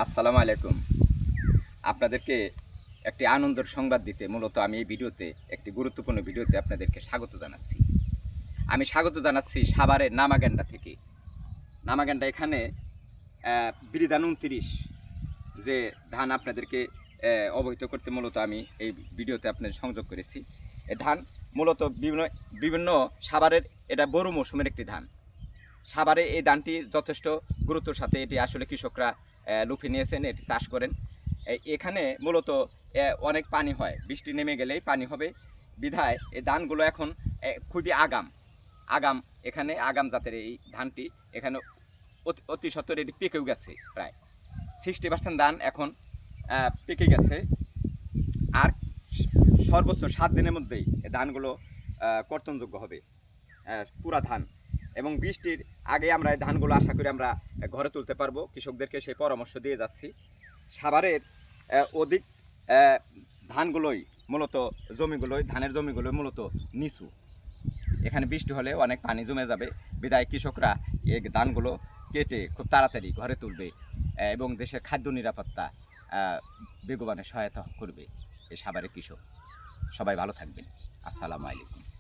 আসসালামু আলাইকুম। আপনাদেরকে একটি আনন্দের সংবাদ দিতে মূলত আমি এই ভিডিওতে একটি গুরুত্বপূর্ণ ভিডিওতে আপনাদেরকে স্বাগত জানাচ্ছি। আমি স্বাগত জানাচ্ছি সাভারের নামাগ্যান্ডা থেকে। নামাগ্যান্ডা এখানে বিরিধান ২৯ যে ধান আপনাদেরকে অবহিত করতে মূলত আমি এই ভিডিওতে আপনাদের সংযোগ করেছি। এই ধান মূলত বিভিন্ন বিভিন্ন সাভারের এটা বড় মৌসুমের একটি ধান। সাভারে এই ধানটি যথেষ্ট গুরুত্বের সাথে এটি আসলে কৃষকরা লুফে নিয়েছেন, এটি চাষ করেন। এখানে মূলত অনেক পানি হয়, বৃষ্টি নেমে গেলেই পানি হবে বিধায় এই ধানগুলো এখন খুবই আগাম আগাম এখানে আগাম জাতের এই ধানটি এখানে অতি সত্বর এটি পেকেও গেছে। প্রায় 60% ধান এখন পেকে গেছে। আর সর্বোচ্চ 7 দিনের মধ্যেই এই ধানগুলো কর্তনযোগ্য হবে পুরা ধান। এবং বৃষ্টির আগে আমরা এই ধানগুলো আশা করি আমরা ঘরে তুলতে পারবো। কৃষকদেরকে সেই পরামর্শ দিয়ে যাচ্ছি। সাভারের অধিক ধানগুলোই মূলত ধানের জমিগুলোই মূলত নিচু। এখানে বৃষ্টি হলে অনেক পানি জমে যাবে বিধায় কৃষকরা এই ধানগুলো কেটে খুব তাড়াতাড়ি ঘরে তুলবে এবং দেশের খাদ্য নিরাপত্তা বেগবানে সহায়তা করবে এই সাভারের কৃষক। সবাই ভালো থাকবেন। আসসালামু আলাইকুম।